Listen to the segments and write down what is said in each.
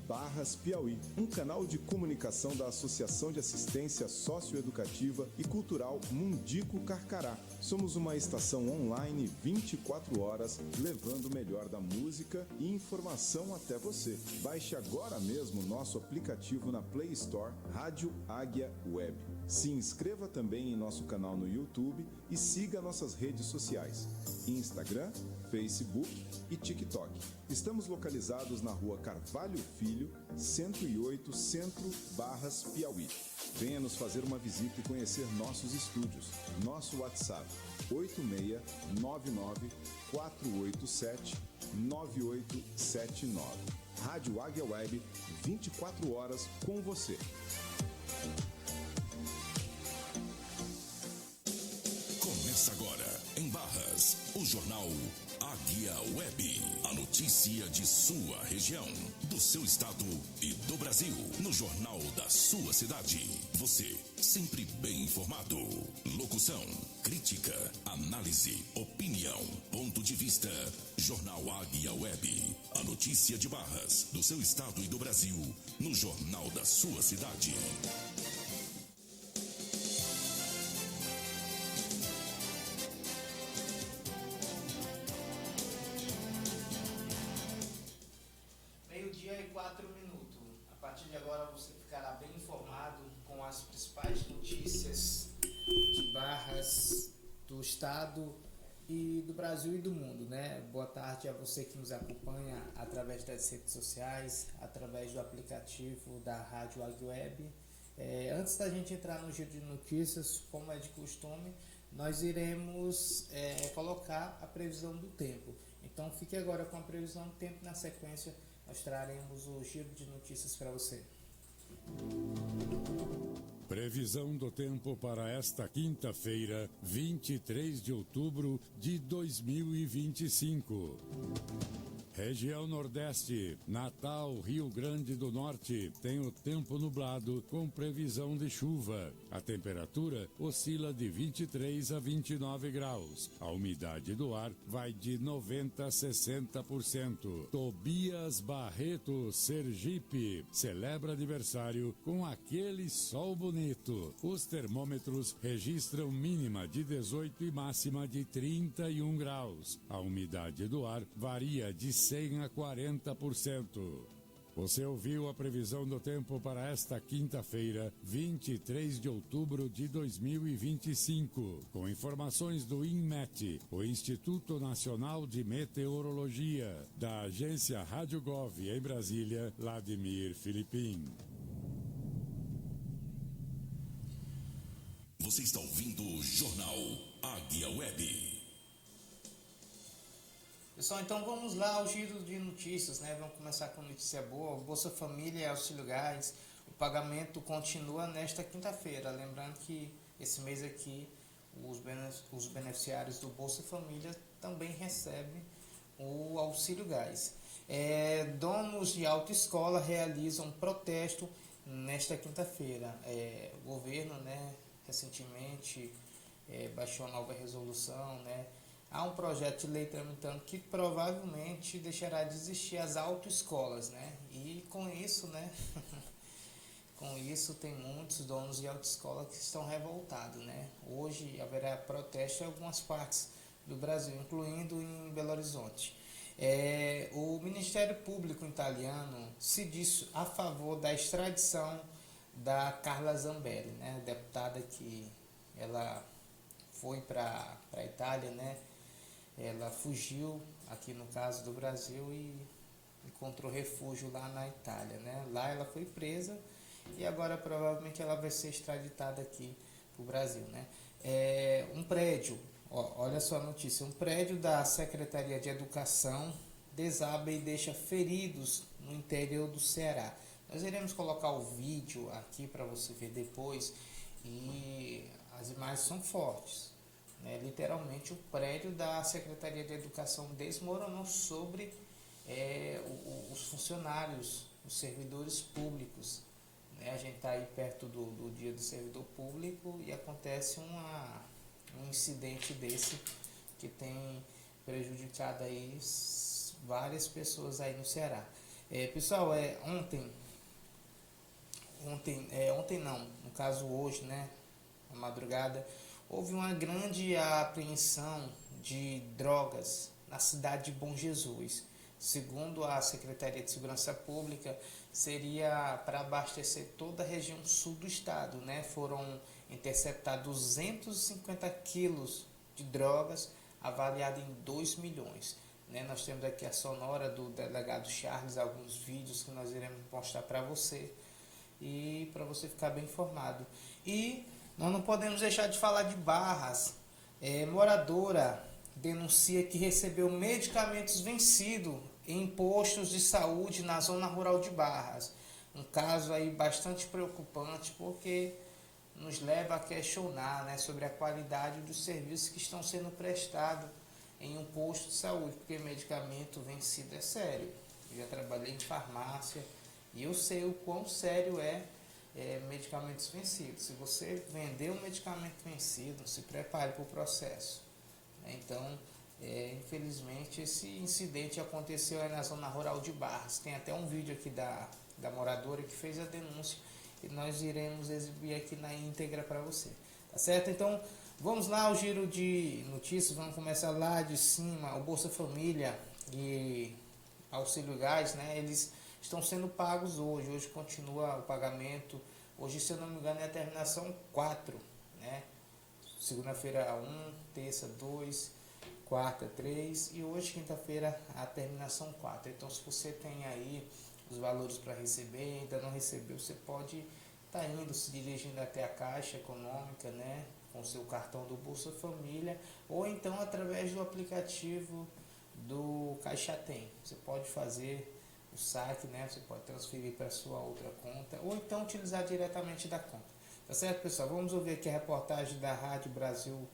Barras Piauí, um canal de comunicação da Associação de Assistência Socioeducativa e Cultural Mundico Carcará. Somos uma estação online 24 horas, levando o melhor da música e informação até você. Baixe agora mesmo nosso aplicativo na Play Store Rádio Águia Web. Se inscreva também em nosso canal no YouTube e siga nossas redes sociais, Instagram, Facebook e TikTok. Estamos localizados na Rua Carvalho Filho, 108, Centro, Barras, Piauí. Venha nos fazer uma visita e conhecer nossos estúdios. Nosso WhatsApp, 8699-487-9879. Rádio Águia Web, 24 horas com você. Começa agora, em Barras, o jornal Águia Web. A notícia de sua região, do seu estado e do Brasil. No jornal da sua cidade. Você, sempre bem informado. Locução, crítica, análise, opinião, ponto de vista. Jornal Águia Web. A notícia de Barras, do seu estado e do Brasil. No jornal da sua cidade. Meio-dia e 4 minutos. A partir de agora você ficará bem informado com as principais notícias de Barras, do estado e do Brasil e do mundo, né? Boa tarde a você que nos acompanha através das redes sociais, através do aplicativo da Rádio Águia Web. Antes da gente entrar no giro de notícias, como é de costume, nós iremos colocar a previsão do tempo. Então fique agora com a previsão do tempo. Na sequência nós traremos o giro de notícias para você. Previsão do tempo para esta quinta-feira, 23 de outubro de 2025. Região Nordeste, Natal, Rio Grande do Norte, tem o tempo nublado com previsão de chuva. A temperatura oscila de 23 a 29 graus. A umidade do ar vai de 90 a 60%. Tobias Barreto, Sergipe, celebra aniversário com aquele sol bonito. Os termômetros registram mínima de 18 e máxima de 31 graus. A umidade do ar varia de 100 a 40%. Você ouviu a previsão do tempo para esta quinta-feira, 23 de outubro de 2025, com informações do INMET, o Instituto Nacional de Meteorologia, da agência Rádio Gov em Brasília, Vladimir Filipim. Você está ouvindo o jornal Águia Web. Pessoal, então vamos lá ao giro de notícias, né? Vamos começar com notícia boa. O Bolsa Família e Auxílio Gás, o pagamento continua nesta quinta-feira. Lembrando que esse mês aqui os beneficiários do Bolsa Família também recebem o Auxílio Gás. Donos de autoescola realizam protesto nesta quinta-feira. O governo, né, recentemente baixou a nova resolução, né? Há um projeto de lei tramitando que provavelmente deixará de existir as autoescolas, né? E com isso, né? Com isso tem muitos donos de autoescola que estão revoltados, né? Hoje haverá protesto em algumas partes do Brasil, incluindo em Belo Horizonte. O Ministério Público italiano se diz a favor da extradição da Carla Zambelli, né? Deputada que ela foi para a Itália, né? Ela fugiu aqui no caso do Brasil e encontrou refúgio lá na Itália, né? Lá ela foi presa e agora provavelmente ela vai ser extraditada aqui para o Brasil, né? Um prédio, olha só a notícia, um prédio da Secretaria de Educação desaba e deixa feridos no interior do Ceará. Nós iremos colocar o vídeo aqui para você ver depois e as imagens são fortes. Literalmente o prédio da Secretaria de Educação desmoronou sobre os funcionários, os servidores públicos. A gente está aí perto do dia do servidor público e acontece um incidente desse que tem prejudicado aí várias pessoas aí no Ceará. Pessoal, ontem não, no caso hoje, né, na madrugada, houve uma grande apreensão de drogas na cidade de Bom Jesus. Segundo a Secretaria de Segurança Pública, seria para abastecer toda a região sul do estado, né? Foram interceptados 250 quilos de drogas, avaliado em 2 milhões. Né? Nós temos aqui a sonora do delegado Charles, alguns vídeos que nós iremos mostrar para você e para você ficar bem informado. E nós não podemos deixar de falar de Barras. Moradora denuncia que recebeu medicamentos vencidos em postos de saúde na zona rural de Barras. Um caso aí bastante preocupante, porque nos leva a questionar, né, sobre a qualidade dos serviços que estão sendo prestados em um posto de saúde, porque medicamento vencido é sério. Eu já trabalhei em farmácia e eu sei o quão sério é medicamentos vencidos. Se você vender um medicamento vencido, se prepare para o processo. Então, infelizmente, esse incidente aconteceu aí na zona rural de Barras. Tem até um vídeo aqui da moradora que fez a denúncia e nós iremos exibir aqui na íntegra para você. Tá certo? Então, vamos lá ao giro de notícias. Vamos começar lá de cima. O Bolsa Família e Auxílio Gás, né? Eles estão sendo pagos hoje. Hoje continua o pagamento. Hoje, se eu não me engano, é a terminação 4, né? Segunda-feira 1, terça 2, quarta 3 e hoje, quinta-feira, a terminação 4. Então, se você tem aí os valores para receber, ainda não recebeu, você pode estar indo, se dirigindo até a Caixa Econômica, né? Com seu cartão do Bolsa Família, ou então através do aplicativo do Caixa Tem. Você pode fazer o saque, né? Você pode transferir para sua outra conta, ou então utilizar diretamente da conta. Tá certo, pessoal? Vamos ouvir aqui a reportagem da Rádio Brasil,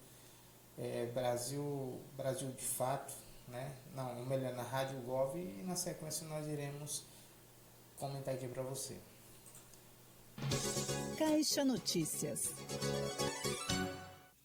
Brasil de Fato, né? Não, melhor, na Rádio Gov, e na sequência nós iremos comentar aqui para você. Caixa Notícias.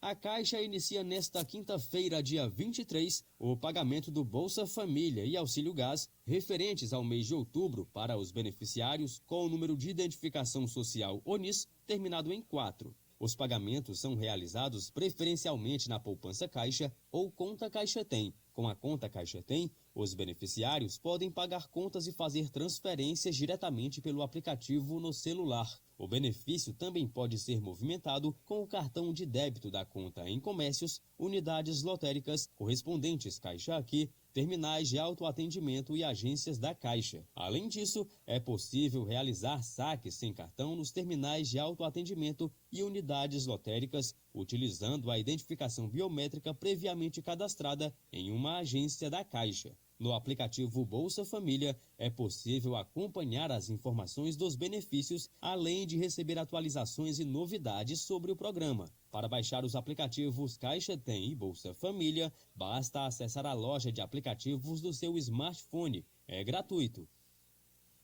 A Caixa inicia nesta quinta-feira, dia 23, o pagamento do Bolsa Família e Auxílio Gás referentes ao mês de outubro para os beneficiários com o número de identificação social ONIS terminado em 4. Os pagamentos são realizados preferencialmente na poupança Caixa ou conta Caixa Tem. Com a conta Caixa Tem, os beneficiários podem pagar contas e fazer transferências diretamente pelo aplicativo no celular. O benefício também pode ser movimentado com o cartão de débito da conta em comércios, unidades lotéricas, correspondentes Caixa Aqui, terminais de autoatendimento e agências da Caixa. Além disso, é possível realizar saques sem cartão nos terminais de autoatendimento e unidades lotéricas, utilizando a identificação biométrica previamente cadastrada em uma agência da Caixa. No aplicativo Bolsa Família, é possível acompanhar as informações dos benefícios, além de receber atualizações e novidades sobre o programa. Para baixar os aplicativos Caixa Tem e Bolsa Família, basta acessar a loja de aplicativos do seu smartphone. É gratuito.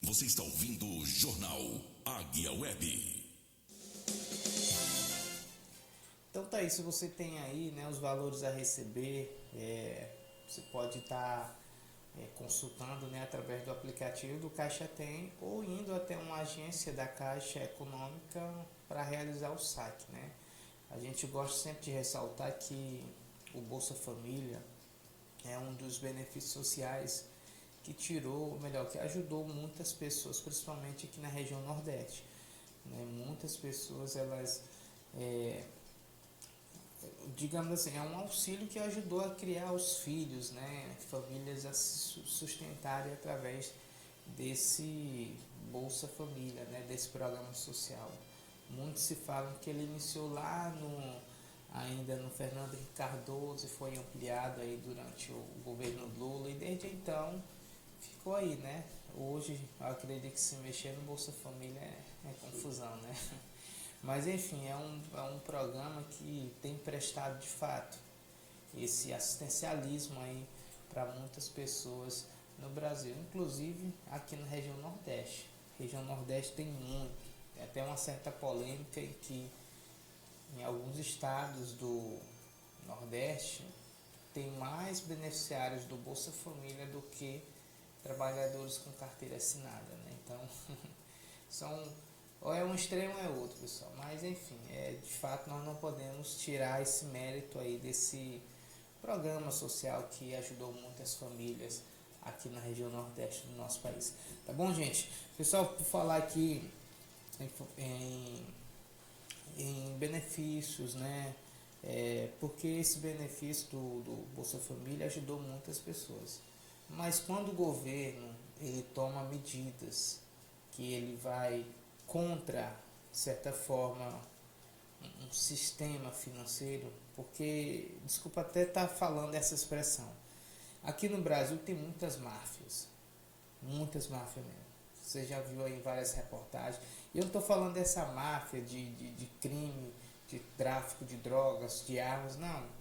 Você está ouvindo o Jornal Águia Web. Então tá aí, se você tem aí, né, os valores a receber, você pode estar consultando, né, através do aplicativo do Caixa Tem ou indo até uma agência da Caixa Econômica para realizar o saque, né? A gente gosta sempre de ressaltar que o Bolsa Família é um dos benefícios sociais que que ajudou muitas pessoas, principalmente aqui na região Nordeste, né? Muitas pessoas, elas digamos assim, é um auxílio que ajudou a criar os filhos, né, famílias a se sustentarem através desse Bolsa Família, né, desse programa social. Muitos se falam que ele iniciou lá ainda no Fernando Henrique Cardoso e foi ampliado aí durante o governo Lula e desde então ficou aí, né. Hoje eu acredito que se mexer no Bolsa Família é confusão, né. Mas enfim, é um programa que tem prestado de fato esse assistencialismo aí para muitas pessoas no Brasil, inclusive aqui na região Nordeste. A região Nordeste tem muito, tem até uma certa polêmica em que em alguns estados do Nordeste tem mais beneficiários do Bolsa Família do que trabalhadores com carteira assinada, né? Então, ou é um extremo ou é outro, pessoal. Mas, enfim, de fato, nós não podemos tirar esse mérito aí desse programa social que ajudou muitas famílias aqui na região nordeste do nosso país. Tá bom, gente? Pessoal, por falar aqui em benefícios, né? Porque esse benefício do Bolsa Família ajudou muitas pessoas. Mas quando o governo ele toma medidas que ele vai contra, de certa forma, um sistema financeiro, porque, desculpa até estar falando essa expressão, aqui no Brasil tem muitas máfias mesmo. Você já viu aí várias reportagens. E eu não estou falando dessa máfia de crime, de tráfico de drogas, de armas, não.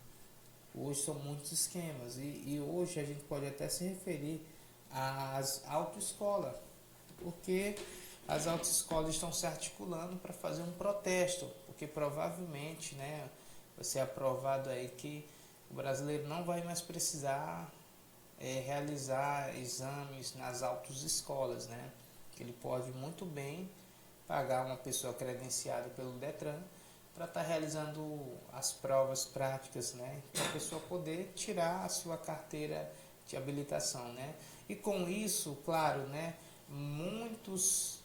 Hoje são muitos esquemas. E hoje a gente pode até se referir às autoescolas. Porque as autoescolas estão se articulando para fazer um protesto. Porque provavelmente, né, vai ser aprovado aí que o brasileiro não vai mais precisar realizar exames nas autoescolas, né? Que ele pode muito bem pagar uma pessoa credenciada pelo Detran para estar realizando as provas práticas, né? Para a pessoa poder tirar a sua carteira de habilitação, né? E com isso, claro, né? Muitas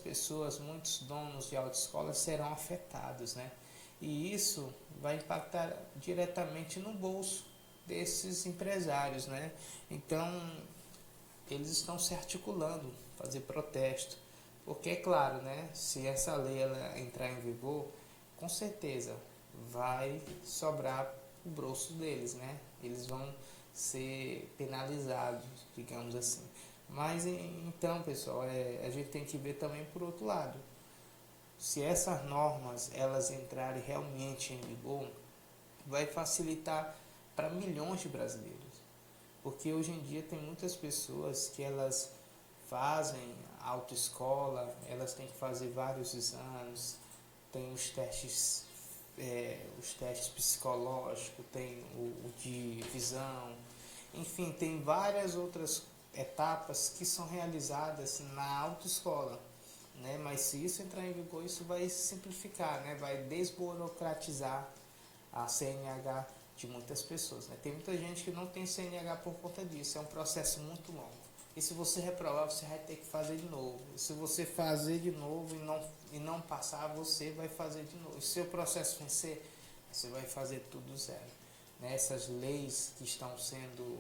pessoas, muitos donos de autoescolas serão afetados, né? E isso vai impactar diretamente no bolso desses empresários, né? Então, eles estão se articulando, fazer protesto, porque é claro, né? Se essa lei ela entrar em vigor, com certeza vai sobrar o bolso deles, né? Eles vão ser penalizados, digamos assim. Mas então, pessoal, a gente tem que ver também por outro lado. Se essas normas elas entrarem realmente em vigor, vai facilitar para milhões de brasileiros. Porque hoje em dia tem muitas pessoas que elas fazem autoescola, elas têm que fazer vários exames, tem os testes psicológicos, tem o de visão, enfim, tem várias outras etapas que são realizadas na autoescola, né? Mas se isso entrar em vigor, isso vai simplificar, né? Vai desburocratizar a CNH de muitas pessoas, né? Tem muita gente que não tem CNH por conta disso, é um processo muito longo. E se você reprovar, você vai ter que fazer de novo. E se você fazer de novo e não passar, você vai fazer de novo. E se o processo vencer, você vai fazer tudo zero, né? Essas leis que estão sendo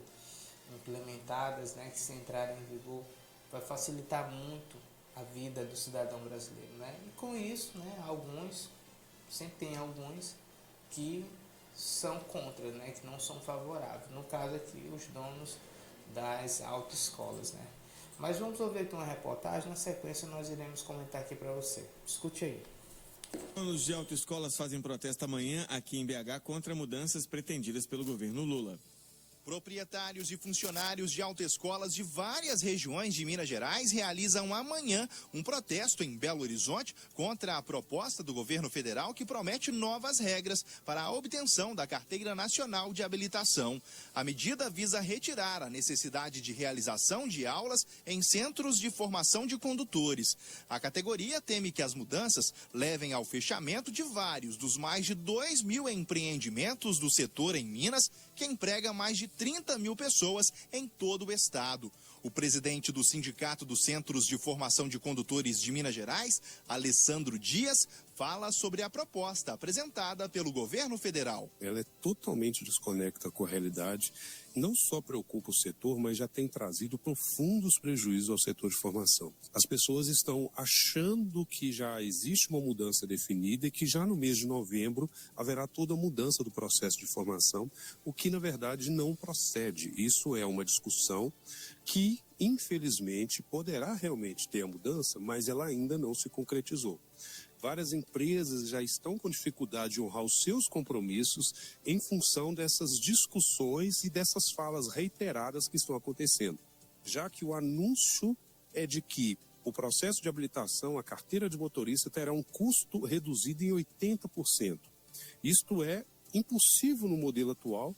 implementadas, né, que se entrarem em vigor, vai facilitar muito a vida do cidadão brasileiro, né? E com isso, né, sempre tem alguns que são contra, né, que não são favoráveis. No caso aqui, os donos das autoescolas, né? Mas vamos ouvir aqui uma reportagem, na sequência nós iremos comentar aqui para você. Escute aí. Donos de autoescolas fazem protesto amanhã aqui em BH contra mudanças pretendidas pelo governo Lula. Proprietários e funcionários de autoescolas de várias regiões de Minas Gerais realizam amanhã um protesto em Belo Horizonte contra a proposta do governo federal que promete novas regras para a obtenção da Carteira Nacional de Habilitação. A medida visa retirar a necessidade de realização de aulas em centros de formação de condutores. A categoria teme que as mudanças levem ao fechamento de vários dos mais de 2.000 empreendimentos do setor em Minas, que emprega mais de 30 mil pessoas em todo o estado. O presidente do Sindicato dos Centros de Formação de Condutores de Minas Gerais, Alessandro Dias, fala sobre a proposta apresentada pelo governo federal. Ela é totalmente desconecta com a realidade, não só preocupa o setor, mas já tem trazido profundos prejuízos ao setor de formação. As pessoas estão achando que já existe uma mudança definida e que já no mês de novembro haverá toda a mudança do processo de formação, o que na verdade não procede. Isso é uma discussão que, infelizmente, poderá realmente ter a mudança, mas ela ainda não se concretizou. Várias empresas já estão com dificuldade de honrar os seus compromissos em função dessas discussões e dessas falas reiteradas que estão acontecendo. Já que o anúncio é de que o processo de habilitação, a carteira de motorista, terá um custo reduzido em 80%. Isto é impossível no modelo atual,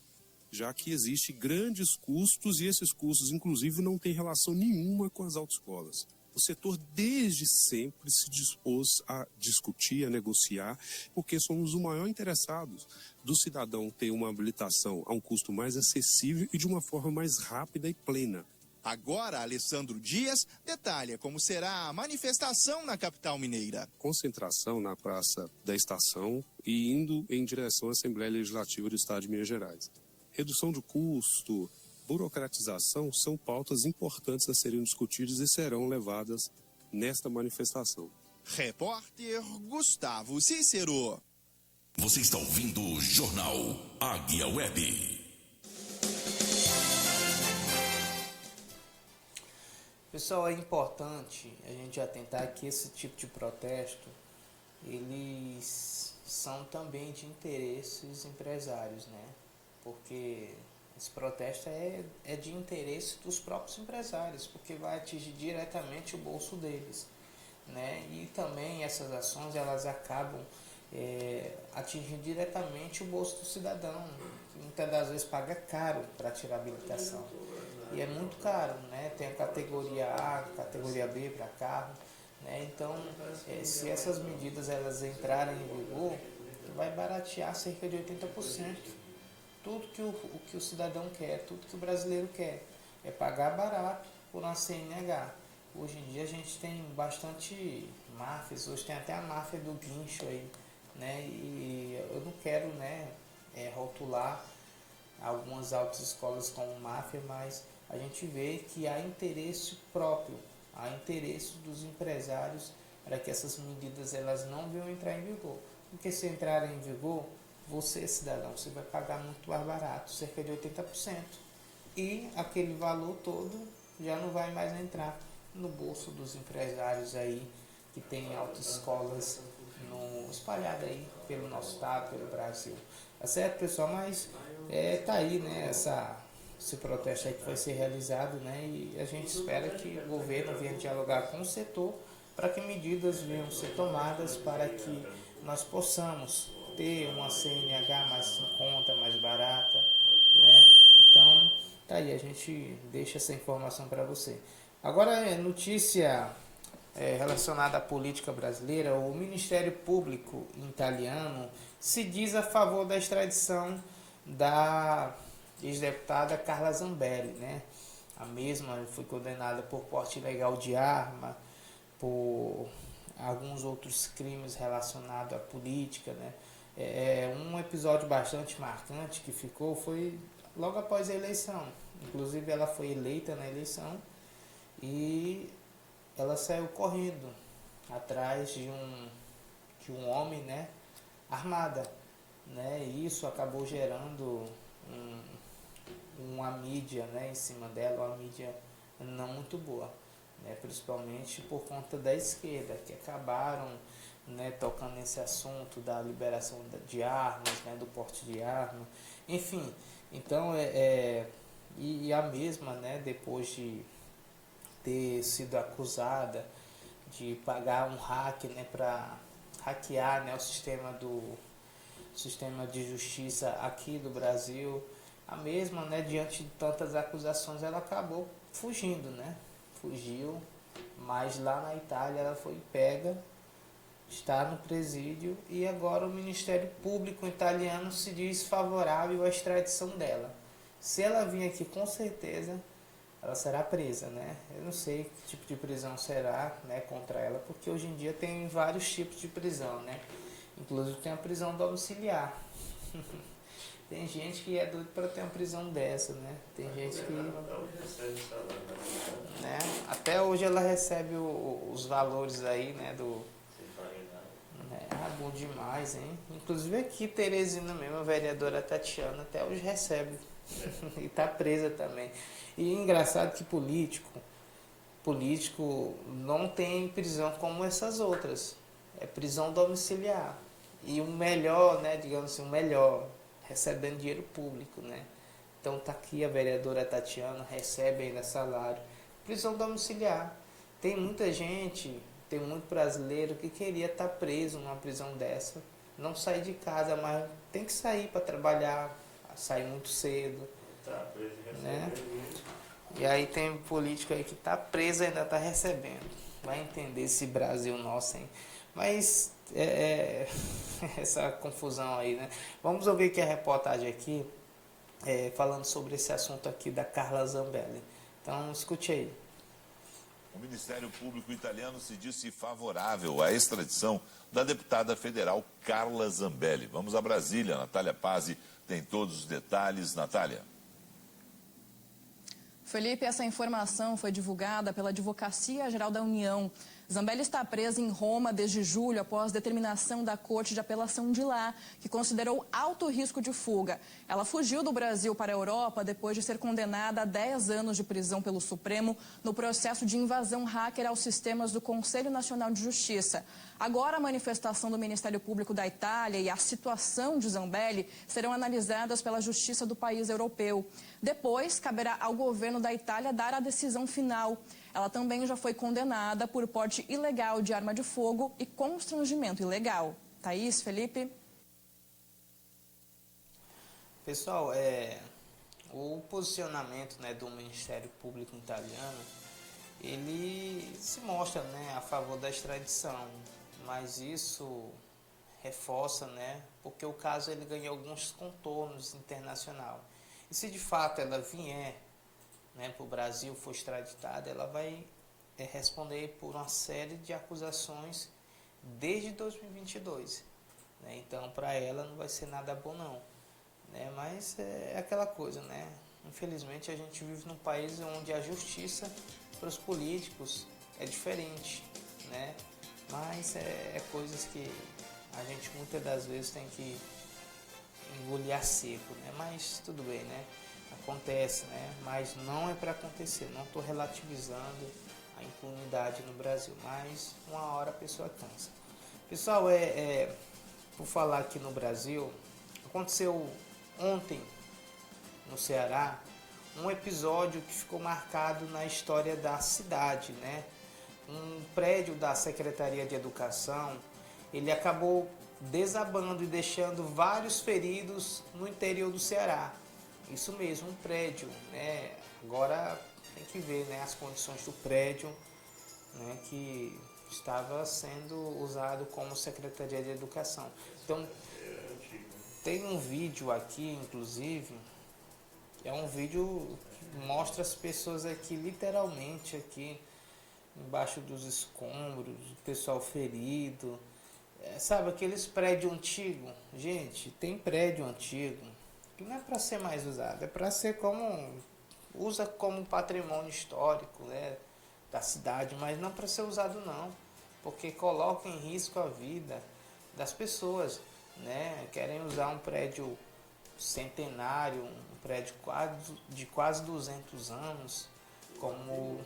já que existem grandes custos e esses custos, inclusive, não têm relação nenhuma com as autoescolas. O setor desde sempre se dispôs a discutir, a negociar, porque somos o maior interessados do cidadão ter uma habilitação a um custo mais acessível e de uma forma mais rápida e plena. Agora, Alessandro Dias detalha como será a manifestação na capital mineira. Concentração na Praça da Estação e indo em direção à Assembleia Legislativa do Estado de Minas Gerais. Redução de custo, burocratização são pautas importantes a serem discutidas e serão levadas nesta manifestação. Repórter Gustavo Cícero. Você está ouvindo o Jornal Águia Web. Pessoal, é importante a gente atentar que esse tipo de protesto, eles são também de interesses empresários, né? Porque esse protesto é de interesse dos próprios empresários, porque vai atingir diretamente o bolso deles, né? E também essas ações, elas acabam atingindo diretamente o bolso do cidadão, que muitas das vezes paga caro para tirar a habilitação. E é muito caro, né? Tem a categoria A, categoria B para carro, né? Então, se essas medidas elas entrarem em vigor, vai baratear cerca de 80%. Tudo que o cidadão quer, tudo que o brasileiro quer, é pagar barato por uma CNH. Hoje em dia a gente tem bastante máfias, hoje tem até a máfia do guincho aí, né? E eu não quero, né, rotular algumas autoescolas como máfia, mas a gente vê que há interesse próprio, há interesse dos empresários para que essas medidas elas não venham entrar em vigor. Porque se entrarem em vigor, você, cidadão, você vai pagar muito mais barato, cerca de 80%. E aquele valor todo já não vai mais entrar no bolso dos empresários aí que tem autoescolas espalhadas aí pelo nosso estado, pelo Brasil. Tá certo, pessoal? Mas tá aí, né, esse protesto aí que vai ser realizado, né? E a gente espera que o governo venha dialogar com o setor para que medidas venham ser tomadas para que nós possamos ter uma CNH mais em conta, mais barata, né? Então, tá aí, a gente deixa essa informação para você. Agora, notícia relacionada à política brasileira, o Ministério Público italiano se diz a favor da extradição da ex-deputada Carla Zambelli, né? A mesma foi condenada por porte ilegal de arma, por alguns outros crimes relacionados à política, né? Um episódio bastante marcante que ficou foi logo após a eleição. Inclusive ela foi eleita na eleição e ela saiu correndo atrás de um homem, né, armada, né? E isso acabou gerando uma mídia, né, em cima dela, uma mídia não muito boa, né? Principalmente por conta da esquerda, que acabaram, né, tocando nesse assunto da liberação de armas, né, do porte de arma, enfim. Então, e a mesma, né, depois de ter sido acusada de pagar um hack, né, para hackear, né, o sistema de justiça aqui do Brasil, a mesma, né, diante de tantas acusações, ela acabou fugindo, né, fugiu, mas lá na Itália ela foi pega, está no presídio e agora o Ministério Público italiano se diz favorável à extradição dela. Se ela vir aqui, com certeza ela será presa, né? Eu não sei que tipo de prisão será, né, contra ela, porque hoje em dia tem vários tipos de prisão, né? Inclusive tem a prisão domiciliar. Tem gente que é doido para ter uma prisão dessa, né? Tem gente que, né? Até hoje ela recebe os valores aí, né, bom demais, hein? Inclusive aqui, Teresina mesmo, a vereadora Tatiana, até hoje recebe. E tá presa também. E engraçado que político não tem prisão como essas outras. É prisão domiciliar. E o melhor, né, digamos assim, o melhor, recebendo dinheiro público, né? Então tá aqui a vereadora Tatiana, recebe ainda salário. Prisão domiciliar. Tem muita gente, tem muito brasileiro que queria estar preso numa prisão dessa. Não sair de casa, mas tem que sair para trabalhar, sai muito cedo. Né? E aí tem político aí que tá preso e ainda tá recebendo. Vai entender esse Brasil nosso, hein? Mas essa confusão aí, né? Vamos ouvir aqui a reportagem aqui, falando sobre esse assunto aqui da Carla Zambelli. Então, escute aí. O Ministério Público italiano se disse favorável à extradição da deputada federal Carla Zambelli. Vamos a Brasília. Natália Pazzi tem todos os detalhes. Natália. Felipe, essa informação foi divulgada pela Advocacia Geral da União. Zambelli está presa em Roma desde julho, após determinação da Corte de Apelação de lá, que considerou alto risco de fuga. Ela fugiu do Brasil para a Europa depois de ser condenada a 10 anos de prisão pelo Supremo no processo de invasão hacker aos sistemas do Conselho Nacional de Justiça. Agora, a manifestação do Ministério Público da Itália e a situação de Zambelli serão analisadas pela Justiça do país europeu. Depois, caberá ao governo da Itália dar a decisão final. Ela também já foi condenada por porte ilegal de arma de fogo e constrangimento ilegal. Thaís, Felipe? Pessoal, o posicionamento, né, do Ministério Público italiano, ele se mostra, né, a favor da extradição, mas isso reforça, né, porque o caso ele ganha alguns contornos internacional. E se de fato ela vier, né, para o Brasil, for extraditada, ela vai responder por uma série de acusações desde 2022. Né? Então, para ela não vai ser nada bom não. Né? Mas é aquela coisa, né? Infelizmente a gente vive num país onde a justiça para os políticos é diferente, né? Mas é coisas que a gente muitas das vezes tem que engolir a seco, né? Mas tudo bem, né? Acontece, né? Mas não é para acontecer. Não estou relativizando a impunidade no Brasil, mas uma hora a pessoa cansa. Pessoal, por falar aqui no Brasil, aconteceu ontem no Ceará um episódio que ficou marcado na história da cidade, né? Um prédio da Secretaria de Educação, ele acabou desabando e deixando vários feridos no interior do Ceará. Isso mesmo, um prédio, né? Agora tem que ver, né, as condições do prédio, né, que estava sendo usado como Secretaria de Educação. Então, tem um vídeo aqui, inclusive, é um vídeo que mostra as pessoas aqui, literalmente aqui, embaixo dos escombros, o pessoal ferido. Sabe, aqueles prédios antigos? Gente, tem prédio antigo que não é para ser mais usado, é para ser usa como patrimônio histórico, né, da cidade, mas não para ser usado não, porque coloca em risco a vida das pessoas, né? Querem usar um prédio centenário, um prédio de quase 200 anos, como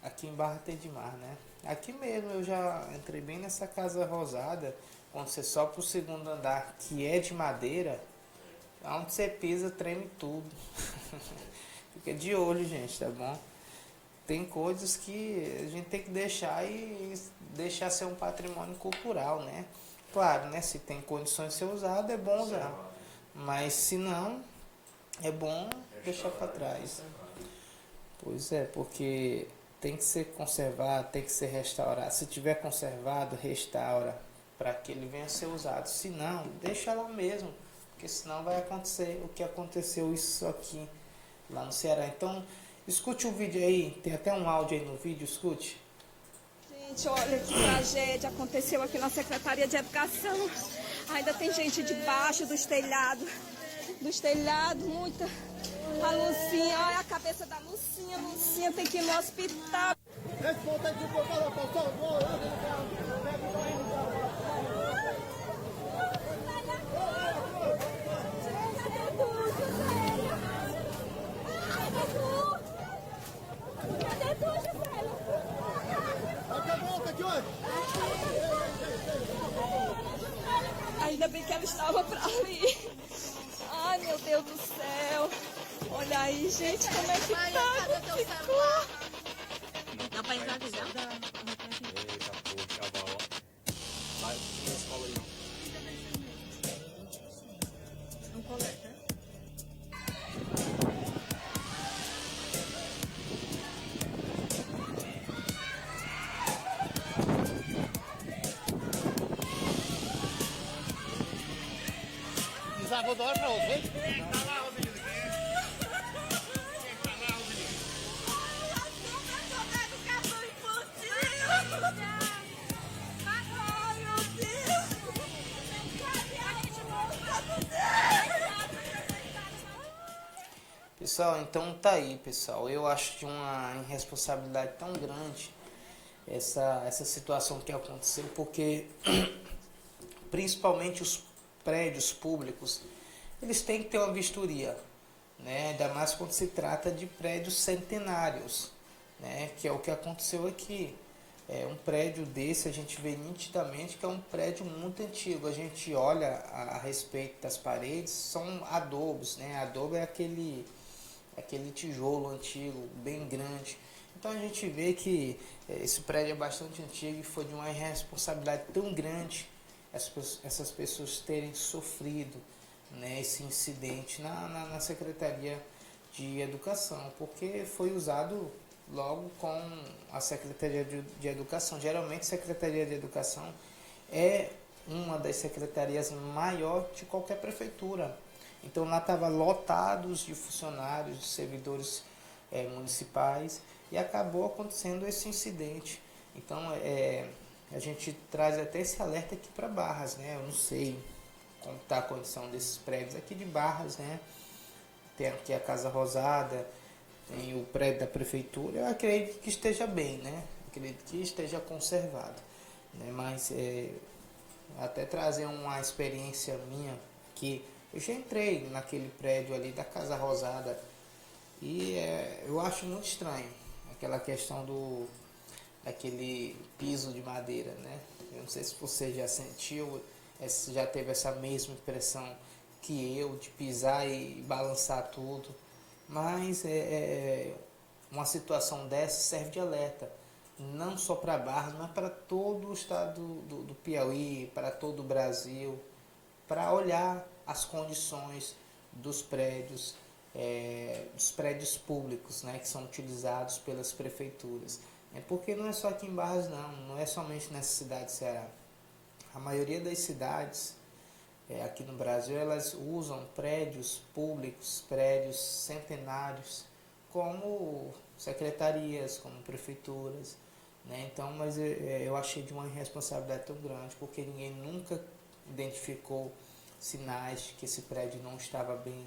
aqui em Barra Tedimar, né? Aqui mesmo eu já entrei bem nessa casa rosada, quando você sobe para o segundo andar, que é de madeira, onde você pisa treme tudo. Fica de olho, gente, tá bom? Tem coisas que a gente tem que deixar e deixar ser um patrimônio cultural, né? Claro, né? Se tem condições de ser usado, é bom usar. Mas se não, é bom deixar para trás. Pois é, porque tem que ser conservado, tem que ser restaurado. Se tiver conservado, restaura, para que ele venha a ser usado. Se não, deixa lá mesmo, porque senão vai acontecer o que aconteceu isso aqui lá no Ceará. Então, escute o vídeo aí, tem até um áudio aí no vídeo, escute. Gente, olha que tragédia aconteceu aqui na Secretaria de Educação. Ainda tem gente debaixo dos telhados, muita. A Lucinha, olha a cabeça da Lucinha. Lucinha tem que ir no hospital. Ainda bem que ela estava pra ali. Ai, meu Deus do céu. Olha aí, gente, como é que tá? Ficou. Dá pra entrar aqui já? Eita, poxa, Val. Vai na escola aí. Não coleta. lá, vou dar hora pra outro, vem. Pessoal, então tá aí, pessoal. Eu acho de uma irresponsabilidade tão grande essa situação que aconteceu, porque principalmente os prédios públicos, eles têm que ter uma vistoria, né? Ainda mais quando se trata de prédios centenários, né? Que é o que aconteceu aqui. Um prédio desse a gente vê nitidamente que é um prédio muito antigo. A gente olha a respeito das paredes, são adobos, né? Adobo é aquele tijolo antigo, bem grande. Então a gente vê que esse prédio é bastante antigo e foi de uma irresponsabilidade tão grande essas pessoas terem sofrido, né, esse incidente na Secretaria de Educação, porque foi usado logo com a Secretaria de Educação. Geralmente a Secretaria de Educação é uma das secretarias maiores de qualquer prefeitura. Então lá estava lotados de funcionários, de servidores municipais, e acabou acontecendo esse incidente. Então a gente traz até esse alerta aqui para Barras, né? Eu não sei como está a condição desses prédios aqui de Barras, né? Tem aqui a Casa Rosada, tem o prédio da prefeitura. Eu acredito que esteja bem, né? Acredito que esteja conservado, né? Mas até trazer uma experiência minha que eu já entrei naquele prédio ali da Casa Rosada e eu acho muito estranho aquela questão daquele piso de madeira, né? Eu não sei se você já sentiu, se já teve essa mesma impressão que eu, de pisar e balançar tudo, mas uma situação dessa serve de alerta, não só para Barras, mas para todo o estado do Piauí, para todo o Brasil, para olhar as condições dos prédios públicos, né, que são utilizados pelas prefeituras. Porque não é só aqui em Barras, não é somente nessa cidade de Ceará. A maioria das cidades aqui no Brasil, elas usam prédios públicos, prédios centenários, como secretarias, como prefeituras, né? Então, mas eu achei de uma irresponsabilidade tão grande, porque ninguém nunca identificou sinais de que esse prédio não estava bem,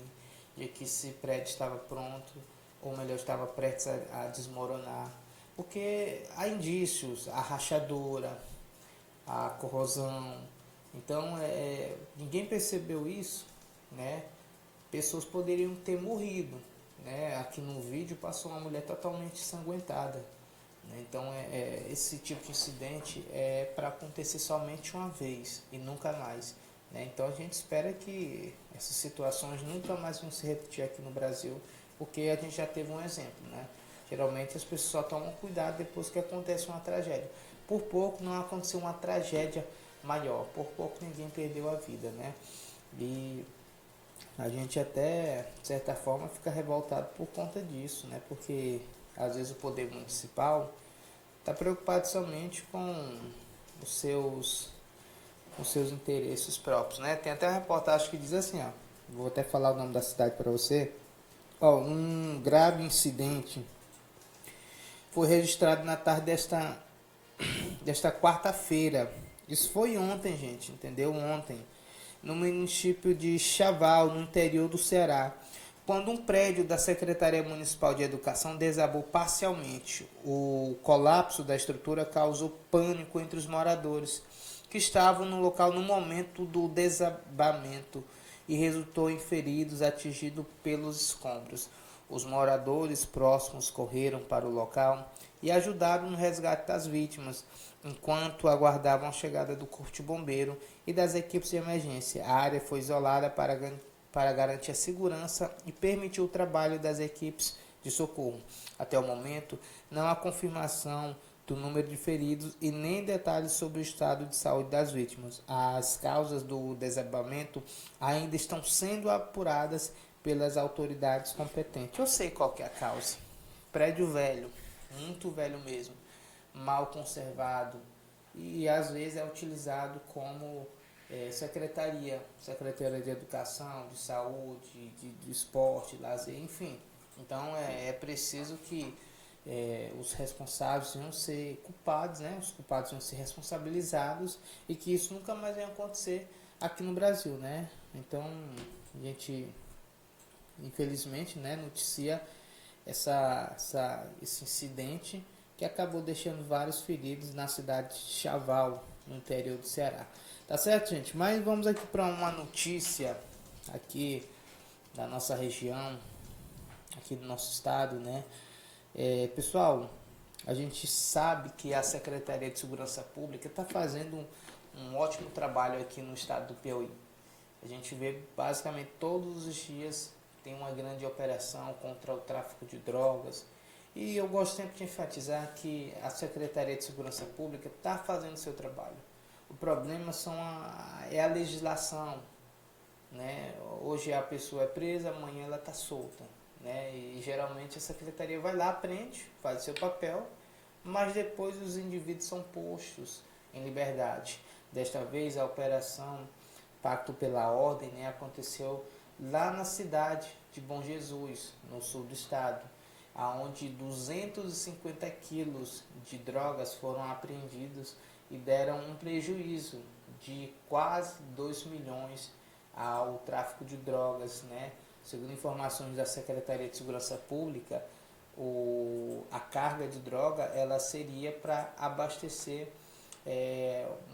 de que esse prédio estava pronto, ou melhor, estava prestes a desmoronar. Porque há indícios, a rachadura, a corrosão. Então, ninguém percebeu isso, né? Pessoas poderiam ter morrido, né? Aqui no vídeo passou uma mulher totalmente ensanguentada, né? Então, esse tipo de incidente é para acontecer somente uma vez e nunca mais, né? Então, a gente espera que essas situações nunca mais vão se repetir aqui no Brasil, porque a gente já teve um exemplo, né? Geralmente as pessoas só tomam cuidado depois que acontece uma tragédia. Por pouco não aconteceu uma tragédia maior, por pouco ninguém perdeu a vida, né? E a gente até, de certa forma, fica revoltado por conta disso, né? Porque às vezes o poder municipal está preocupado somente com os seus interesses próprios, né? Tem até uma reportagem que diz assim, ó, vou até falar o nome da cidade para você. Ó, um grave incidente foi registrado na tarde desta quarta-feira. Isso foi ontem, gente, entendeu? Ontem, no município de Chaval, no interior do Ceará, quando um prédio da Secretaria Municipal de Educação desabou parcialmente. O colapso da estrutura causou pânico entre os moradores que estavam no local no momento do desabamento e resultou em feridos atingidos pelos escombros. Os moradores próximos correram para o local e ajudaram no resgate das vítimas, enquanto aguardavam a chegada do corpo de bombeiro e das equipes de emergência. A área foi isolada para garantir a segurança e permitir o trabalho das equipes de socorro. Até o momento, não há confirmação do número de feridos e nem detalhes sobre o estado de saúde das vítimas. As causas do desabamento ainda estão sendo apuradas pelas autoridades competentes. Eu sei qual que é a causa. Prédio velho, muito velho mesmo, mal conservado, e às vezes é utilizado como Secretaria de Educação, de Saúde, de Esporte, Lazer, enfim. Então é preciso que os responsáveis venham ser culpados, né? Os culpados venham ser responsabilizados e que isso nunca mais venha acontecer aqui no Brasil, né? Então a gente infelizmente, né, noticia esse incidente que acabou deixando vários feridos na cidade de Chaval, no interior do Ceará. Tá certo, gente? Mas vamos aqui para uma notícia aqui da nossa região, aqui do nosso estado, né? Pessoal, a gente sabe que a Secretaria de Segurança Pública está fazendo um ótimo trabalho aqui no estado do Piauí. A gente vê basicamente todos os dias tem uma grande operação contra o tráfico de drogas. E eu gosto sempre de enfatizar que a Secretaria de Segurança Pública está fazendo o seu trabalho. O problema é a legislação, né? Hoje a pessoa é presa, amanhã ela está solta, né? E geralmente a Secretaria vai lá, prende, faz o seu papel, mas depois os indivíduos são postos em liberdade. Desta vez a operação Pacto pela Ordem, né, aconteceu lá na cidade de Bom Jesus, no sul do estado, onde 250 quilos de drogas foram apreendidos e deram um prejuízo de quase 2 milhões ao tráfico de drogas, né? Segundo informações da Secretaria de Segurança Pública, a carga de droga ela seria para abastecer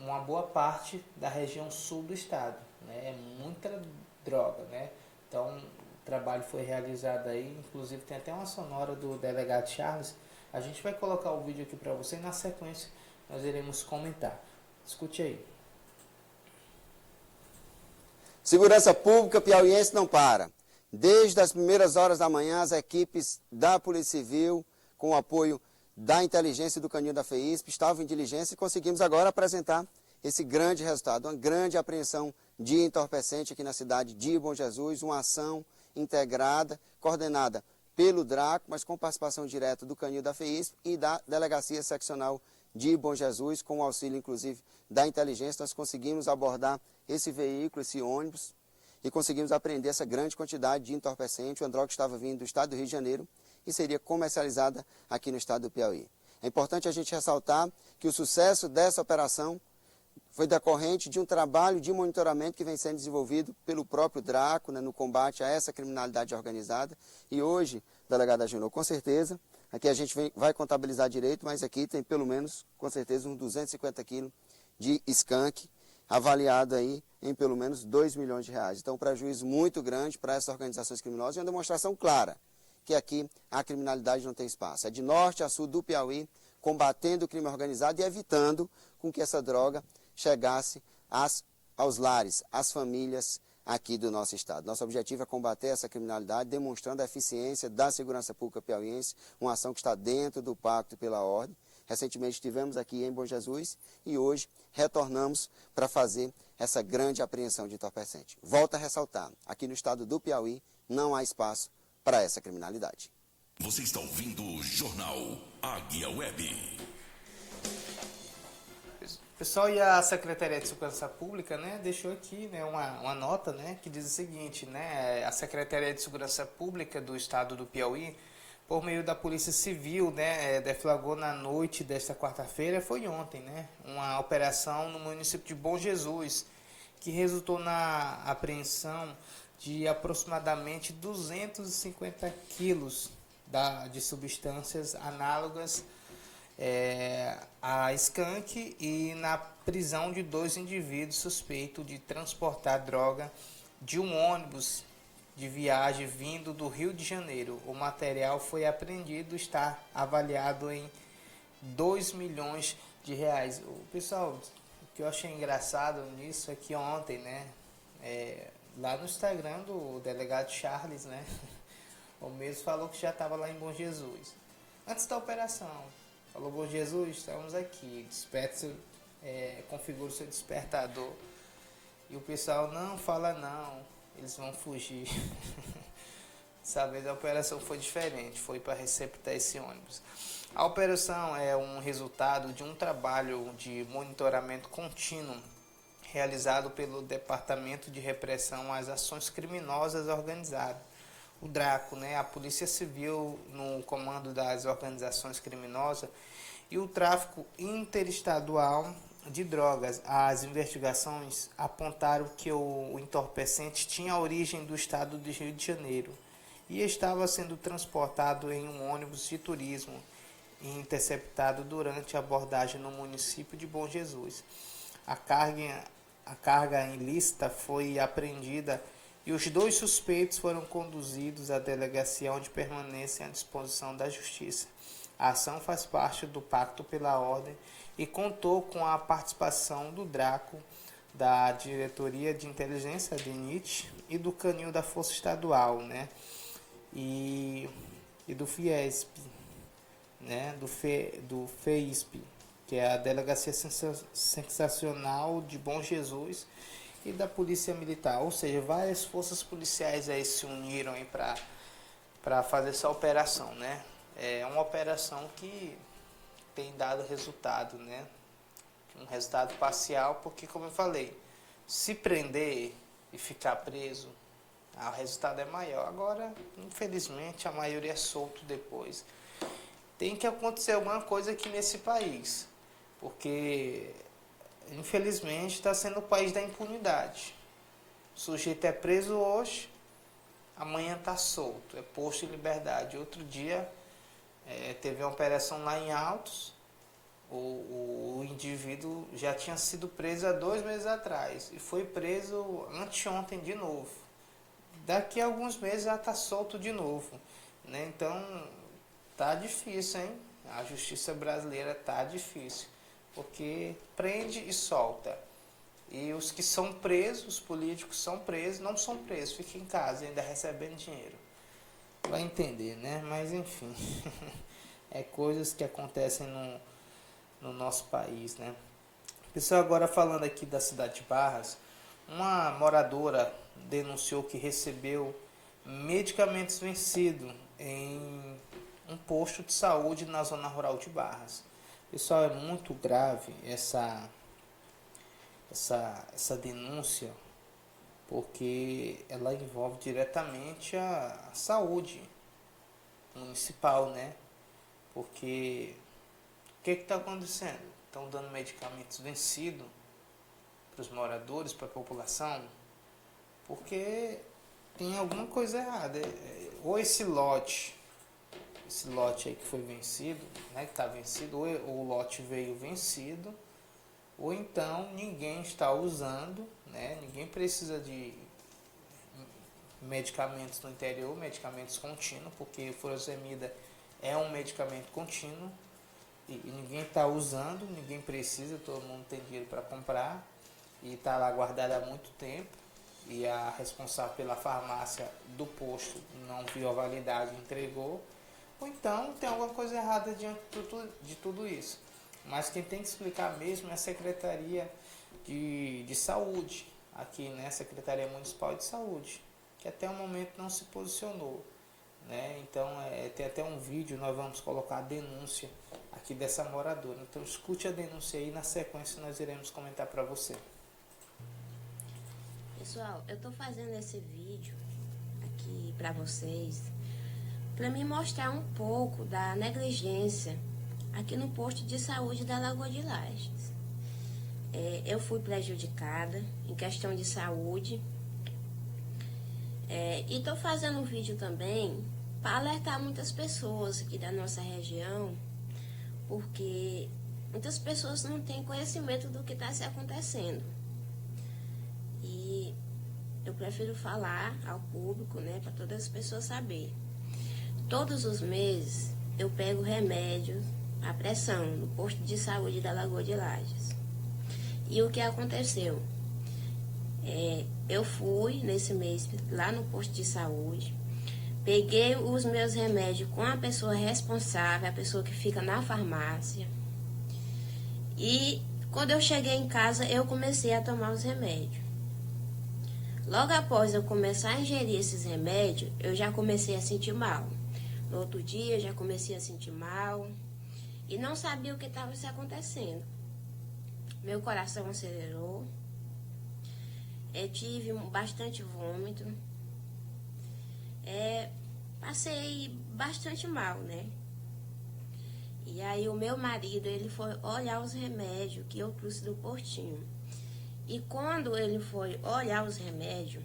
uma boa parte da região sul do estado, né? É muita droga, né? Então o trabalho foi realizado aí, inclusive tem até uma sonora do delegado Charles. A gente vai colocar o vídeo aqui para você e na sequência nós iremos comentar. Escute aí. Segurança Pública piauiense não para. Desde as primeiras horas da manhã, as equipes da Polícia Civil, com o apoio da inteligência do Canil da FEISP, estavam em diligência e conseguimos agora apresentar esse grande resultado, uma grande apreensão de entorpecente aqui na cidade de Bom Jesus, uma ação integrada, coordenada pelo DRACO, mas com participação direta do Canil da FEISP e da Delegacia Seccional de Bom Jesus, com o auxílio, inclusive, da inteligência. Nós conseguimos abordar esse veículo, esse ônibus, e conseguimos apreender essa grande quantidade de entorpecente, uma droga que estava vindo do estado do Rio de Janeiro e seria comercializada aqui no estado do Piauí. É importante a gente ressaltar que o sucesso dessa operação foi decorrente de um trabalho de monitoramento que vem sendo desenvolvido pelo próprio DRACO, né, no combate a essa criminalidade organizada. E hoje, delegada Junô, com certeza, aqui a gente vai contabilizar direito, mas aqui tem pelo menos, com certeza, uns 250 quilos de skunk, avaliado aí em pelo menos 2 milhões de reais. Então, um prejuízo muito grande para essas organizações criminosas e uma demonstração clara que aqui a criminalidade não tem espaço. É de norte a sul do Piauí, combatendo o crime organizado e evitando com que essa droga chegasse aos lares, às famílias aqui do nosso estado. Nosso objetivo é combater essa criminalidade, demonstrando a eficiência da segurança pública piauiense, uma ação que está dentro do Pacto pela Ordem. Recentemente estivemos aqui em Bom Jesus e hoje retornamos para fazer essa grande apreensão de entorpecente. Volto a ressaltar, aqui no estado do Piauí não há espaço para essa criminalidade. Você está ouvindo o Jornal Águia Web. Pessoal, e a Secretaria de Segurança Pública, né, deixou aqui, né, uma nota, né, que diz o seguinte, né, a Secretaria de Segurança Pública do estado do Piauí, por meio da Polícia Civil, né, deflagrou na noite desta quarta-feira, foi ontem, né, uma operação no município de Bom Jesus, que resultou na apreensão de aproximadamente 250 quilos de substâncias análogas a skunk e na prisão de 2 indivíduos suspeitos de transportar droga de um ônibus de viagem vindo do Rio de Janeiro. O material foi apreendido, está avaliado em 2 milhões de reais. Pessoal, o que eu achei engraçado nisso é que ontem, né, lá no Instagram do delegado Charles, né, o mesmo falou que já estava lá em Bom Jesus. Antes da operação, falou: Bom Jesus, estamos aqui, configura o seu despertador. E o pessoal: não, fala não, eles vão fugir. Dessa vez a operação foi diferente, foi para receptar esse ônibus. A operação é um resultado de um trabalho de monitoramento contínuo realizado pelo Departamento de Repressão às Ações Criminosas Organizadas, o DRACO, né? A Polícia Civil no comando das organizações criminosas e o tráfico interestadual de drogas. As investigações apontaram que o entorpecente tinha origem do estado do Rio de Janeiro e estava sendo transportado em um ônibus de turismo e interceptado durante a abordagem no município de Bom Jesus. A carga ilícita foi apreendida e os 2 suspeitos foram conduzidos à delegacia onde permanecem à disposição da Justiça. A ação faz parte do Pacto pela Ordem e contou com a participação do DRACO, da Diretoria de Inteligência, a DENIT, e do Canil da Força Estadual, né? E do FIESP, né? do FEISP, que é a Delegacia Sensacional de Bom Jesus, e da Polícia Militar. Ou seja, várias forças policiais aí se uniram para fazer essa operação, né? É uma operação que tem dado resultado, né? Um resultado parcial, porque, como eu falei, se prender e ficar preso, o resultado é maior. Agora, infelizmente, a maioria é solto depois. Tem que acontecer alguma coisa aqui nesse país, porque, infelizmente, está sendo o país da impunidade. O sujeito é preso hoje, amanhã está solto, é posto em liberdade. Outro dia, teve uma operação lá em Altos, o indivíduo já tinha sido preso há 2 meses atrás e foi preso anteontem de novo. Daqui a alguns meses já está solto de novo, né? Então, tá difícil, hein? A justiça brasileira tá difícil, porque prende e solta. E os que são presos, os políticos são presos, não são presos, ficam em casa ainda recebendo dinheiro. Vai entender, né? Mas enfim, é coisas que acontecem no nosso país, né? Pessoal, agora falando aqui da cidade de Barras, uma moradora denunciou que recebeu medicamentos vencidos em um posto de saúde na zona rural de Barras. Pessoal, é muito grave essa denúncia, porque ela envolve diretamente a saúde municipal, né? Porque o que está acontecendo? Estão dando medicamentos vencidos para os moradores, para a população, porque tem alguma coisa errada. Ou esse lote aí que foi vencido, né, que está vencido, ou o lote veio vencido, ou então ninguém está usando, né, ninguém precisa de medicamentos no interior, medicamentos contínuos, porque furosemida é um medicamento contínuo, e ninguém está usando, ninguém precisa, todo mundo tem dinheiro para comprar, e está lá guardado há muito tempo, e a responsável pela farmácia do posto não viu a validade e entregou, ou então tem alguma coisa errada diante de tudo isso. Mas quem tem que explicar mesmo é a Secretaria de Saúde, aqui, né, Secretaria Municipal de Saúde, que até o momento não se posicionou, né? Então, tem até um vídeo, nós vamos colocar a denúncia aqui dessa moradora. Então, escute a denúncia aí, na sequência nós iremos comentar para você. Pessoal, eu tô fazendo esse vídeo aqui para vocês, para me mostrar um pouco da negligência aqui no posto de saúde da Lagoa de Lages. Eu fui prejudicada em questão de saúde, e tô fazendo um vídeo também para alertar muitas pessoas aqui da nossa região, porque muitas pessoas não têm conhecimento do que está se acontecendo. E eu prefiro falar ao público, né, para todas as pessoas saberem. Todos os meses eu pego remédio à pressão no posto de saúde da Lagoa de Lages. E o que aconteceu? Eu fui nesse mês lá no posto de saúde, peguei os meus remédios com a pessoa responsável, a pessoa que fica na farmácia. E quando eu cheguei em casa, eu comecei a tomar os remédios. Logo após eu começar a ingerir esses remédios, eu já comecei a sentir mal. No outro dia, eu já comecei a sentir mal e não sabia o que estava se acontecendo. Meu coração acelerou, tive bastante vômito. Passei bastante mal, né? E aí o meu marido, ele foi olhar os remédios que eu trouxe do postinho. E quando ele foi olhar os remédios,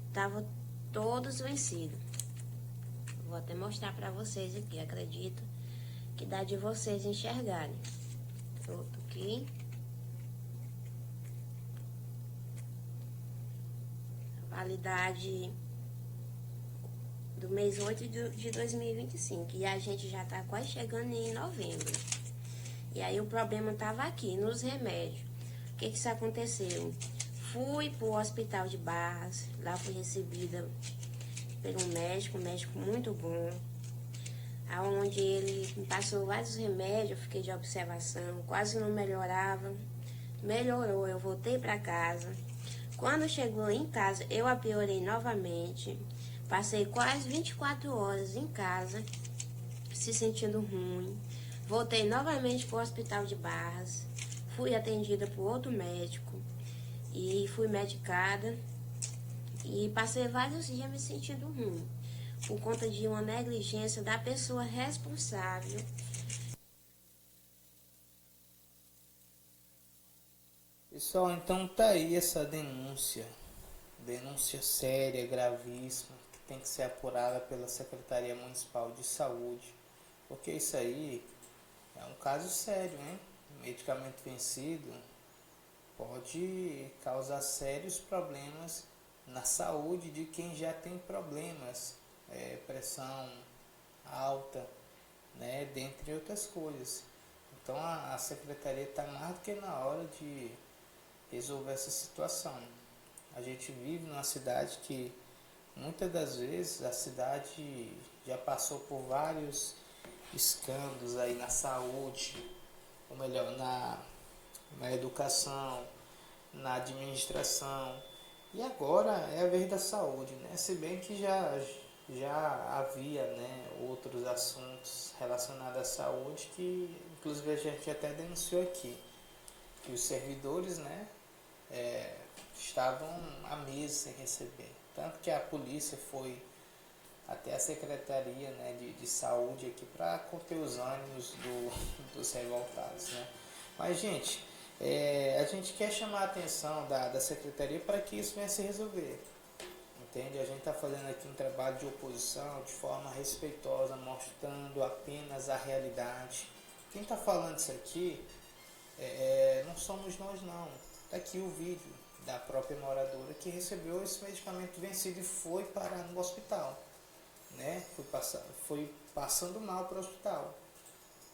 estavam todos vencidos. Vou até mostrar para vocês aqui, acredito que dá de vocês enxergarem. Outro aqui. A validade do mês 8 de 2025. E a gente já tá quase chegando em novembro. E aí o problema tava aqui, nos remédios. O que isso aconteceu? Fui pro hospital de Barras, lá fui recebida por um médico muito bom, aonde ele me passou vários remédios, eu fiquei de observação, quase não melhorava. Melhorou, eu voltei para casa. Quando chegou em casa, eu apiorei novamente. Passei quase 24 horas em casa, se sentindo ruim. Voltei novamente para o hospital de Barras. Fui atendida por outro médico e fui medicada. E passei vários dias me sentindo ruim, por conta de uma negligência da pessoa responsável. Pessoal, então tá aí essa denúncia séria, gravíssima, que tem que ser apurada pela Secretaria Municipal de Saúde, porque isso aí é um caso sério, hein? Medicamento vencido pode causar sérios problemas na saúde de quem já tem problemas, pressão alta, né, dentre outras coisas. Então a Secretaria está mais do que na hora de resolver essa situação. A gente vive numa cidade que muitas das vezes a cidade já passou por vários escândalos aí na saúde, ou melhor, na educação, na administração, e agora é a vez da saúde, né? Se bem que já havia, né, outros assuntos relacionados à saúde que inclusive a gente até denunciou aqui, que os servidores, né, estavam há meses sem receber. Tanto que a polícia foi até a Secretaria, né, de Saúde aqui para conter os ânimos dos revoltados, né? Mas, gente, a gente quer chamar a atenção da Secretaria para que isso venha a se resolver. Entende? A gente está fazendo aqui um trabalho de oposição de forma respeitosa, mostrando apenas a realidade. Quem está falando isso aqui não somos nós, não. Está aqui o vídeo da própria moradora que recebeu esse medicamento vencido e foi parar no hospital, né? Foi passando mal para o hospital,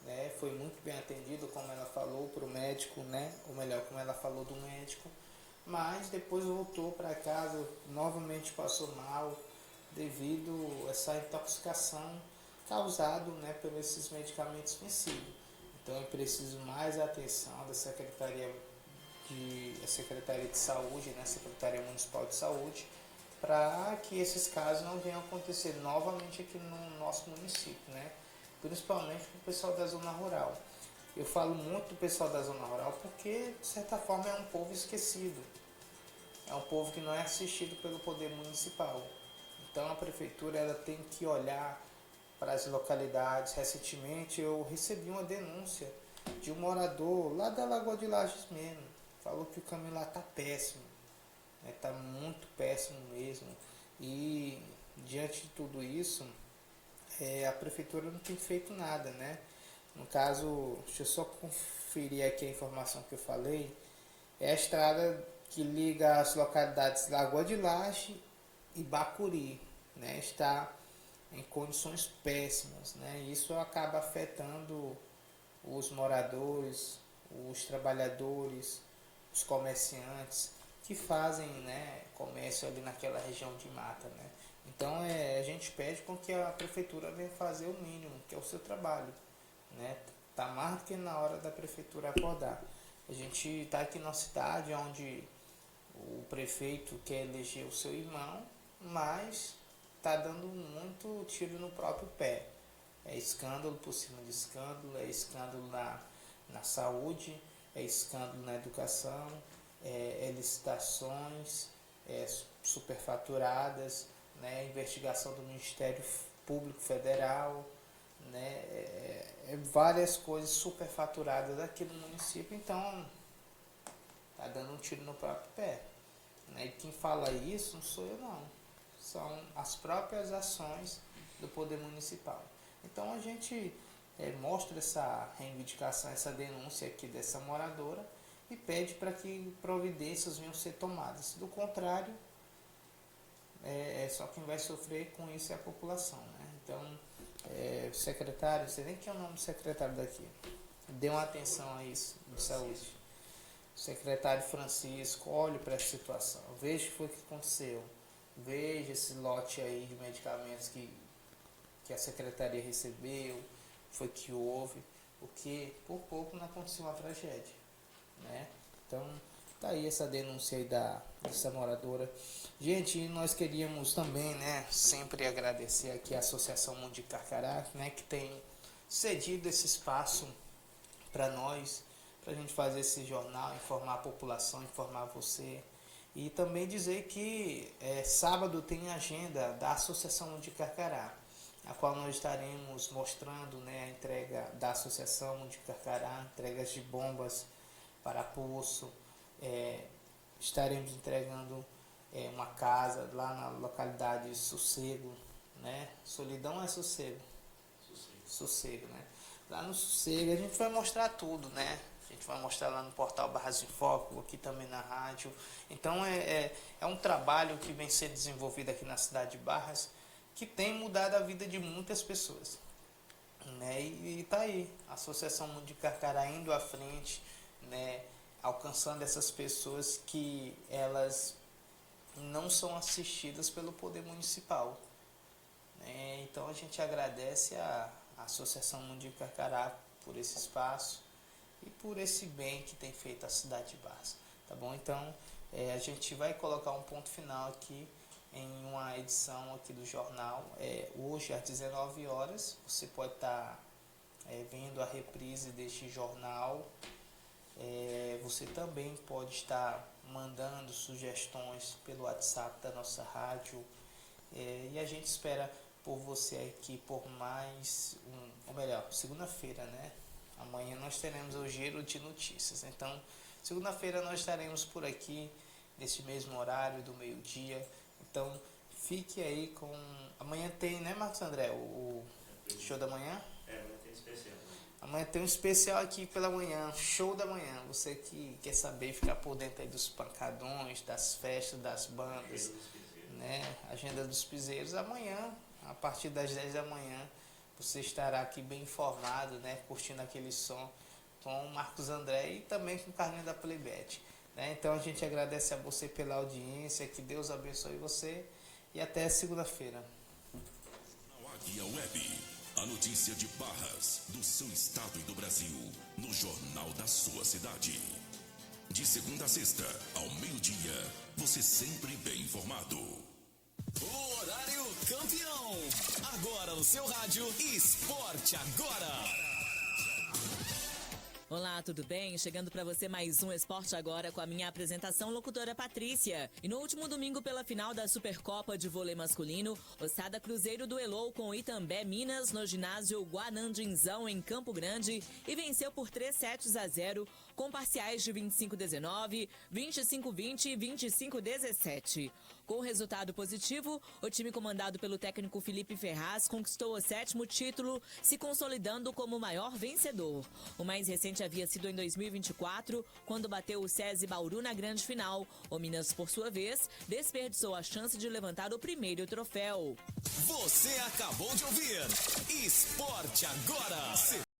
né? Foi muito bem atendido, como ela falou, para o médico, né? Ou melhor, como ela falou do médico, mas depois voltou para casa, novamente passou mal devido a essa intoxicação causada, né, por esses medicamentos vencidos. Então é preciso mais atenção da Secretaria de Saúde, né, Secretaria Municipal de Saúde, para que esses casos não venham a acontecer novamente aqui no nosso município, né? Principalmente para o pessoal da zona rural. Eu falo muito do pessoal da zona rural porque, de certa forma, é um povo esquecido. É um povo que não é assistido pelo poder municipal. Então a prefeitura ela tem que olhar para as localidades. Recentemente eu recebi uma denúncia de um morador lá da Lagoa de Lages mesmo. Falou que o caminho lá está péssimo. Está muito péssimo mesmo. E diante de tudo isso, a prefeitura não tem feito nada, né? No caso, deixa eu só conferir aqui a informação que eu falei. É a estrada que liga as localidades Lagoa de Laje e Bacuri, né? Está em condições péssimas, né? Isso acaba afetando os moradores, os trabalhadores, os comerciantes que fazem, né, comércio ali naquela região de mata, né? Então a gente pede com que a prefeitura venha fazer o mínimo, que é o seu trabalho, né? Tá mais do que na hora da prefeitura acordar. A gente está aqui na cidade onde o prefeito quer eleger o seu irmão, mas está dando muito tiro no próprio pé. É escândalo por cima de escândalo, é escândalo na saúde, é escândalo na educação, licitações superfaturadas, né, investigação do Ministério Público Federal, né, várias coisas superfaturadas aqui no município. Então tá dando um tiro no próprio pé, né? E quem fala isso não sou eu não, são as próprias ações do poder municipal. Então a gente mostra essa reivindicação, essa denúncia aqui dessa moradora e pede para que providências venham ser tomadas. Do contrário, só quem vai sofrer com isso é a população, né? Então, o secretário, não sei nem quem é o nome do secretário daqui, dê uma atenção a isso, de saúde. O secretário Francisco, olhe para essa situação, veja o que foi que aconteceu, veja esse lote aí de medicamentos que a secretaria recebeu, foi que houve, porque por pouco não aconteceu uma tragédia, né? Então, tá aí essa denúncia aí dessa moradora. Gente, nós queríamos também, né, sempre agradecer aqui a Associação Mundo de Carcará, né, que tem cedido esse espaço para nós, para a gente fazer esse jornal, informar a população, informar você. E também dizer que sábado tem agenda da Associação Mundo de Carcará, a qual nós estaremos mostrando, né, a entrega da Associação Mundo de Carcará, entregas de bombas para poço. Estaremos entregando uma casa lá na localidade Sossego, né? Solidão é Sossego. Sossego, né? Lá no Sossego a gente vai mostrar tudo, né? A gente vai mostrar lá no portal Barras em Foco, aqui também na rádio. Então é um trabalho que vem sendo desenvolvido aqui na cidade de Barras, que tem mudado a vida de muitas pessoas, né? E tá aí, a Associação Mundo de Carcará indo à frente, né? Alcançando essas pessoas que elas não são assistidas pelo poder municipal, né? Então a gente agradece a Associação Mundo de Carcará por esse espaço e por esse bem que tem feito a cidade de Barras, tá bom? Então a gente vai colocar um ponto final aqui em uma edição aqui do jornal, hoje às 19 horas, você pode estar vendo a reprise deste jornal. Você também pode estar mandando sugestões pelo WhatsApp da nossa rádio, e a gente espera por você aqui por mais ou melhor, segunda-feira, né? Amanhã nós teremos o Giro de Notícias, então segunda-feira nós estaremos por aqui nesse mesmo horário do meio-dia. Então fique aí com... Amanhã tem, né, Marcos André, o show da manhã? Amanhã tem especial. Amanhã tem um especial aqui pela manhã, show da manhã. Você que quer saber, ficar por dentro aí dos pancadões, das festas, das bandas, né? Agenda dos piseiros. Amanhã, a partir das 10 da manhã, você estará aqui bem informado, né? Curtindo aquele som com o Marcos André e também com o Carlinho da Playbet, né? Então a gente agradece a você pela audiência, que Deus abençoe você e até segunda-feira. Águia Web. A notícia de Barras, do seu estado e do Brasil, no Jornal da sua cidade. De segunda a sexta, ao meio-dia, você sempre bem informado. O horário campeão. Agora no seu rádio, Esporte Agora. Olá, tudo bem? Chegando para você mais um Esporte Agora com a minha apresentação locutora Patrícia. E no último domingo, pela final da Supercopa de Vôlei Masculino, o Sada Cruzeiro duelou com o Itambé Minas no ginásio Guanandinzão em Campo Grande e venceu por 3-0 com parciais de 25-19, 25-20 e 25-17. Com o resultado positivo, o time comandado pelo técnico Felipe Ferraz conquistou o 7º título, se consolidando como o maior vencedor. O mais recente havia sido em 2024, quando bateu o SESI Bauru na grande final. O Minas, por sua vez, desperdiçou a chance de levantar o primeiro troféu. Você acabou de ouvir Esporte Agora.